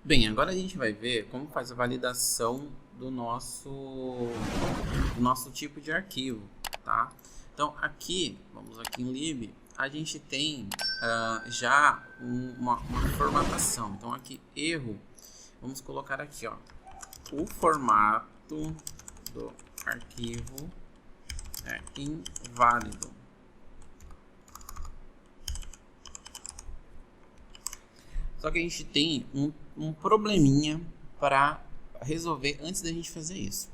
Bem, agora a gente vai ver como faz a validação do nosso tipo de arquivo, tá? Então aqui, vamos aqui em lib, a gente tem já uma formatação. Então aqui, erro, vamos colocar aqui, ó, o formato do arquivo é inválido. Só que a gente tem um probleminha para resolver antes da gente fazer isso,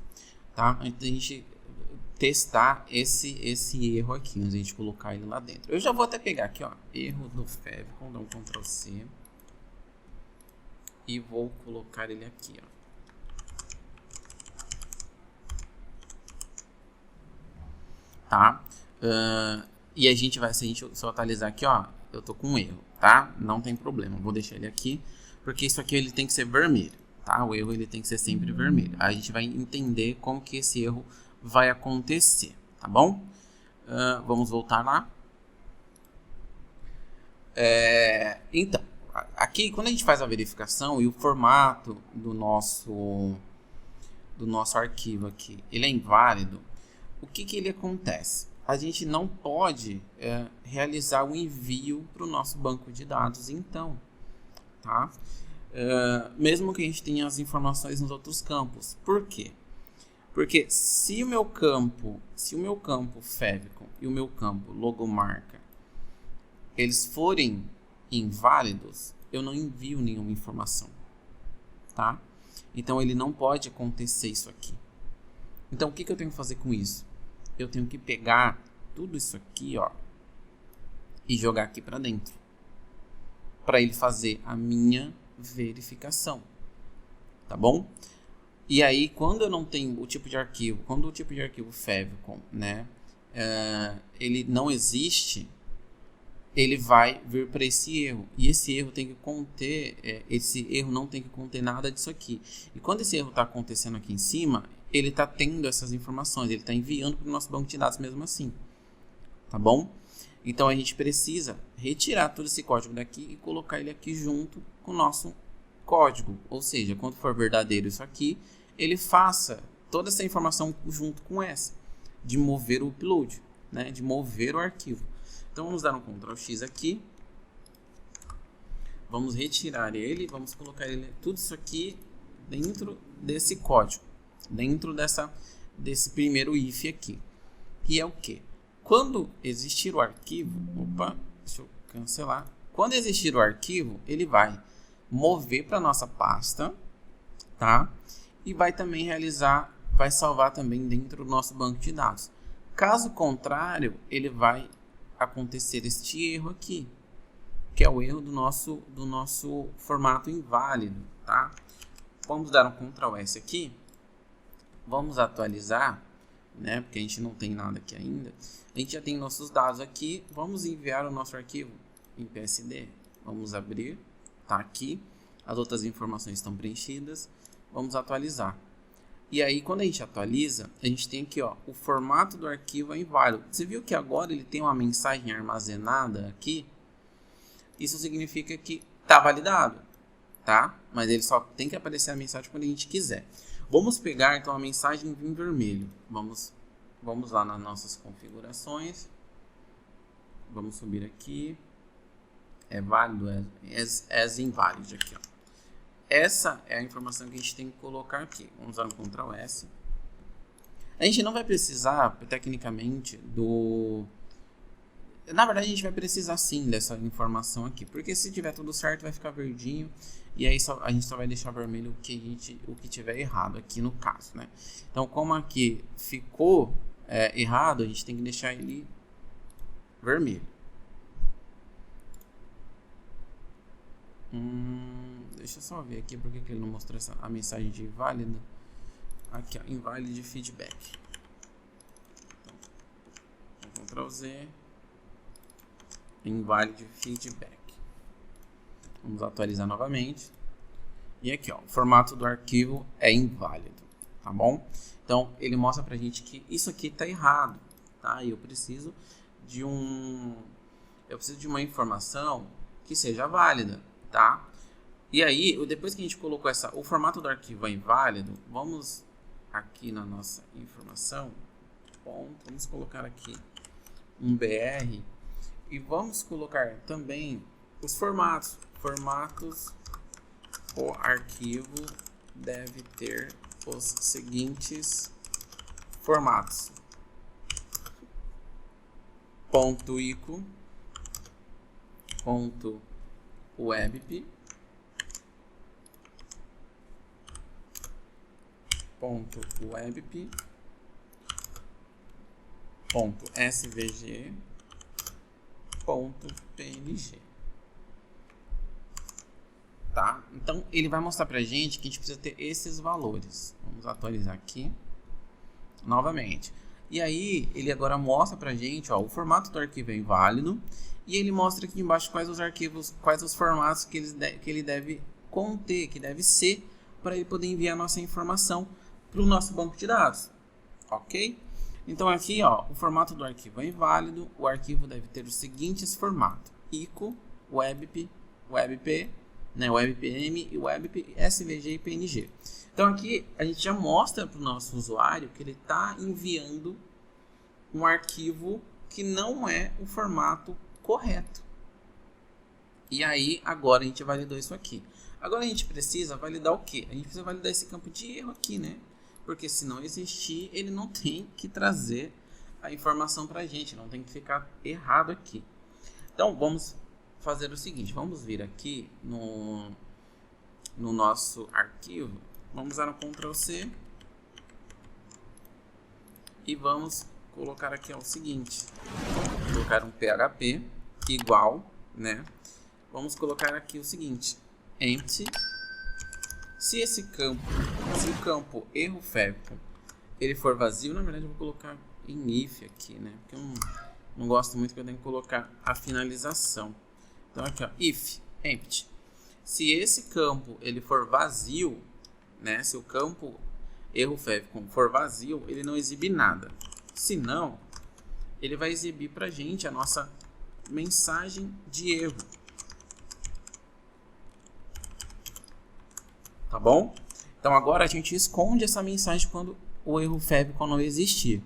tá? Antes da gente testar esse erro aqui, antes da gente colocar ele lá dentro. Eu já vou até pegar aqui, ó, erro do Favicon, dar um Ctrl C e vou colocar ele aqui, ó. Tá? E a gente vai, se a gente só atualizar aqui, ó, eu tô com um erro, tá? Não tem problema, vou deixar ele aqui, porque isso aqui ele tem que ser vermelho, tá? O erro ele tem que ser sempre vermelho. Aí a gente vai entender como que esse erro vai acontecer, tá bom? Vamos voltar lá. Então, aqui quando a gente faz a verificação e o formato do nosso arquivo aqui, ele é inválido, o que ele acontece? A gente não pode realizar o envio para o nosso banco de dados, então, tá? Mesmo que a gente tenha as informações nos outros campos. Por quê? Porque se o meu campo Favicon e o meu campo logomarca, eles forem inválidos, eu não envio nenhuma informação, tá? Então ele não pode acontecer isso aqui. Então o que eu tenho que fazer com isso? Eu tenho que pegar tudo isso aqui, ó, e jogar aqui para dentro, para ele fazer a minha verificação, tá bom? E aí, quando eu não tenho o tipo de arquivo, quando o tipo de arquivo Favicon, né, ele não existe, ele vai vir para esse erro. E esse erro tem que conter, esse erro não tem que conter nada disso aqui. E quando esse erro está acontecendo aqui em cima, ele está tendo essas informações, ele está enviando para o nosso banco de dados mesmo assim, tá bom? Então a gente precisa retirar todo esse código daqui e colocar ele aqui junto com o nosso código, ou seja, quando for verdadeiro isso aqui, ele faça toda essa informação junto com essa, de mover o upload, né? De mover o arquivo. Então vamos dar um Ctrl X aqui, vamos retirar ele, vamos colocar ele, tudo isso aqui dentro desse código, dentro desse primeiro if aqui, que é o que? Quando existir o arquivo, deixa eu cancelar, quando existir o arquivo, ele vai mover para nossa pasta, tá? E vai também vai salvar também dentro do nosso banco de dados. Caso contrário, ele vai acontecer este erro aqui, que é o erro do nosso formato inválido, tá? Vamos dar um Ctrl S aqui, vamos atualizar, né? Porque a gente não tem nada aqui ainda. A gente já tem nossos dados aqui, vamos enviar o nosso arquivo em PSD, vamos abrir, tá aqui, as outras informações estão preenchidas, vamos atualizar. E aí, quando a gente atualiza, a gente tem aqui, ó, o formato do arquivo é inválido. Você viu que agora ele tem uma mensagem armazenada aqui? Isso significa que está validado, tá? Mas ele só tem que aparecer a mensagem quando a gente quiser. Vamos pegar, então, a mensagem em vermelho. Vamos lá nas nossas configurações. Vamos subir aqui. É válido, as invalid aqui, ó. Essa é a informação que a gente tem que colocar aqui. Vamos dar um Ctrl S. A gente não vai precisar, tecnicamente, Na verdade, a gente vai precisar sim dessa informação aqui. Porque se tiver tudo certo, vai ficar verdinho. E aí a gente só vai deixar vermelho o que tiver errado aqui no caso, né? Então, como aqui ficou errado, a gente tem que deixar ele vermelho. Deixa eu só ver aqui porque que ele não mostrou a mensagem de inválida. Aqui, ó, invalid feedback. Então, Ctrl Z, invalid feedback. Vamos atualizar novamente. E aqui, ó, o formato do arquivo é inválido, tá bom? Então, ele mostra pra gente que isso aqui tá errado, tá? E eu preciso de uma informação que seja válida, tá? E aí, depois que a gente colocou o formato do arquivo é inválido, vamos aqui na nossa informação, vamos colocar aqui um BR e vamos colocar também os formatos. Formatos, o arquivo deve ter os seguintes formatos: .ico, .webp, .webp, .svg, .png. Tá? Então, ele vai mostrar pra gente que a gente precisa ter esses valores. Vamos atualizar aqui novamente. E aí, ele agora mostra pra gente, ó, o formato do arquivo é inválido. E ele mostra aqui embaixo quais os arquivos, quais os formatos que ele deve conter, que deve ser, para ele poder enviar nossa informação para o nosso banco de dados. Ok? Então aqui, ó, o formato do arquivo é inválido. O arquivo deve ter os seguintes formatos: ICO, WebP, WebP, né, WebPM e WebP, SVG e PNG. Então aqui a gente já mostra para o nosso usuário que ele está enviando um arquivo que não é o formato correto. E aí agora a gente validou isso aqui. Agora a gente precisa validar o quê? A gente precisa validar esse campo de erro aqui, né? Porque se não existir, ele não tem que trazer a informação para a gente, não tem que ficar errado aqui. Então vamos fazer o seguinte, vamos vir aqui no nosso arquivo, vamos dar um Ctrl C e vamos colocar aqui ó, o seguinte, vamos colocar um PHP igual, né? Vamos colocar aqui o seguinte, empty. Se o campo erro feco ele for vazio, na verdade eu vou colocar em if aqui, né? Porque eu não gosto muito que eu tenho que colocar a finalização. Então aqui ó, if empty. Se esse campo ele for vazio, né? Se o campo erro feco for vazio, ele não exibe nada. Se não, ele vai exibir pra gente a nossa mensagem de erro. Tá bom? Então agora a gente esconde essa mensagem quando o erro feco não existir.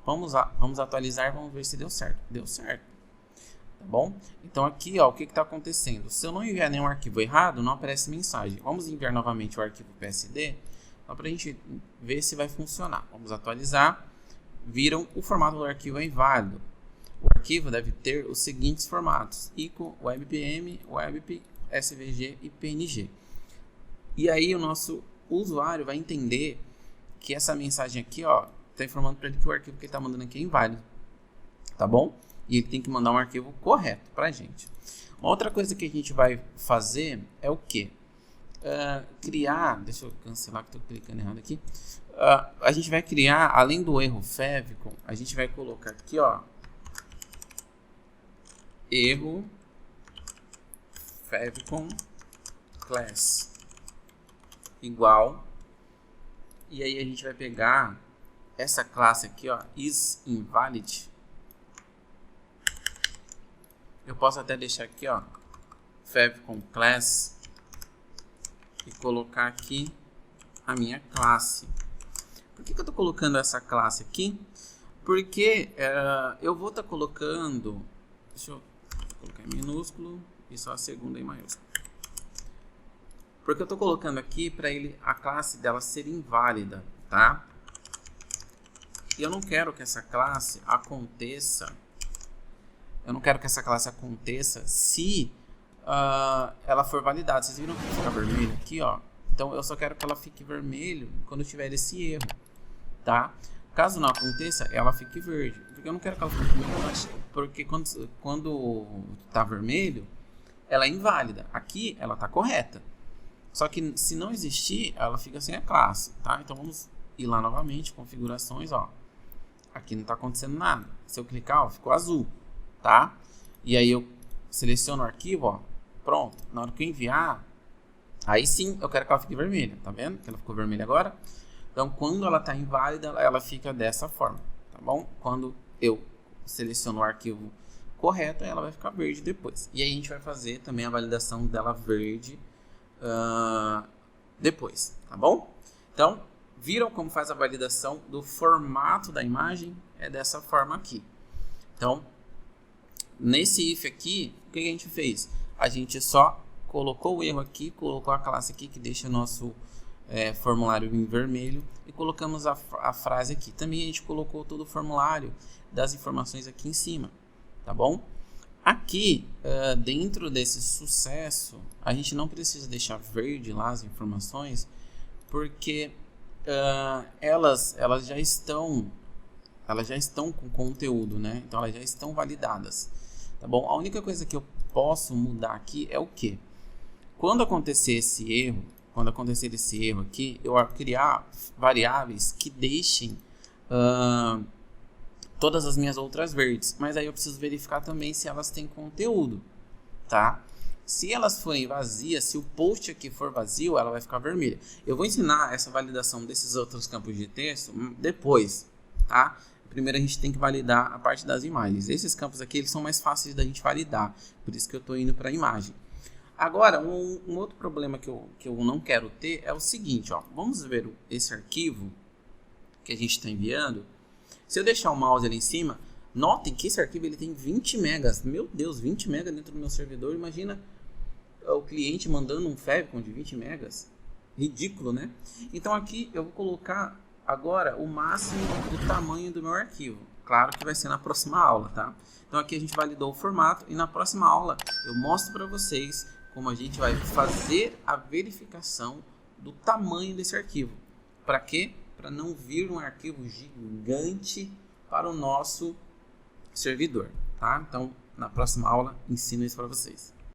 Vamos atualizar, vamos ver se deu certo. Deu certo. Tá bom? Então aqui, ó, o que está acontecendo? Se eu não enviar nenhum arquivo errado, não aparece mensagem. Vamos enviar novamente o arquivo PSD, só para a gente ver se vai funcionar. Vamos atualizar. Viram, o formato do arquivo é inválido. O arquivo deve ter os seguintes formatos: ICO, WebPM, WebP, SVG e PNG. E aí o nosso usuário vai entender que essa mensagem aqui, ó, está informando para ele que o arquivo que ele está mandando aqui é inválido. Tá bom? E ele tem que mandar um arquivo correto para a gente. Uma outra coisa que a gente vai fazer é o quê? Criar, deixa eu cancelar que estou clicando errado aqui. A gente vai criar, além do erro favicon, a gente vai colocar aqui, ó, erro favicon class igual, e aí a gente vai pegar essa classe aqui, ó, isInvalid. Eu posso até deixar aqui, ó, favicon class e colocar aqui a minha classe. Por que eu estou colocando essa classe aqui? Porque eu vou estar colocando, deixa eu colocar em minúsculo e só a segunda em maiúsculo. Porque eu estou colocando aqui para a classe dela ser inválida, tá? E eu não quero que essa classe aconteça. Eu não quero que essa classe aconteça se ela for validada. Vocês viram que fica vermelho aqui, ó? Então eu só quero que ela fique vermelho quando tiver esse erro, tá? Caso não aconteça, ela fique verde. Porque eu não quero que ela fique vermelha, porque quando tá vermelho, ela é inválida. Aqui ela tá correta. Só que se não existir, ela fica sem a classe, tá? Então vamos ir lá novamente, configurações, ó. Aqui não tá acontecendo nada. Se eu clicar, ó, ficou azul, tá? E aí eu seleciono o arquivo, ó. Pronto. Na hora que eu enviar, aí sim eu quero que ela fique vermelha, tá vendo? Que ela ficou vermelha agora. Então quando ela tá inválida, ela fica dessa forma, tá bom? Quando eu seleciono o arquivo correto, ela vai ficar verde depois. E aí a gente vai fazer também a validação dela verde depois, tá bom? Então, viram como faz a validação do formato da imagem? É dessa forma aqui. Então, nesse if aqui, o que a gente fez? A gente só colocou o erro aqui, colocou a classe aqui que deixa nosso formulário em vermelho e colocamos a frase aqui. Também a gente colocou todo o formulário das informações aqui em cima, tá bom? Aqui, dentro desse sucesso, a gente não precisa deixar verde lá as informações, porque elas já estão com conteúdo, né? Então elas já estão validadas, tá bom? A única coisa que eu posso mudar aqui é o que? Quando acontecer esse erro aqui, eu vou criar variáveis que deixem todas as minhas outras verdes, mas aí eu preciso verificar também se elas têm conteúdo, tá? Se elas forem vazias, se o post aqui for vazio, ela vai ficar vermelha. Eu vou ensinar essa validação desses outros campos de texto depois, tá? Primeiro a gente tem que validar a parte das imagens. Esses campos aqui eles são mais fáceis da gente validar, por isso que eu estou indo para a imagem. Agora, um outro problema que eu não quero ter é o seguinte, ó. Vamos ver esse arquivo que a gente está enviando. Se eu deixar o mouse ali em cima, notem que esse arquivo ele tem 20 megas. Meu Deus, 20 megas dentro do meu servidor. Imagina o cliente mandando um favicon de 20 megas. Ridículo, né? Então aqui eu vou colocar agora o máximo do tamanho do meu arquivo. Claro que vai ser na próxima aula, tá? Então aqui a gente validou o formato e na próxima aula eu mostro para vocês como a gente vai fazer a verificação do tamanho desse arquivo. Para quê? Para não vir um arquivo gigante para o nosso servidor, tá? Então, na próxima aula, ensino isso para vocês.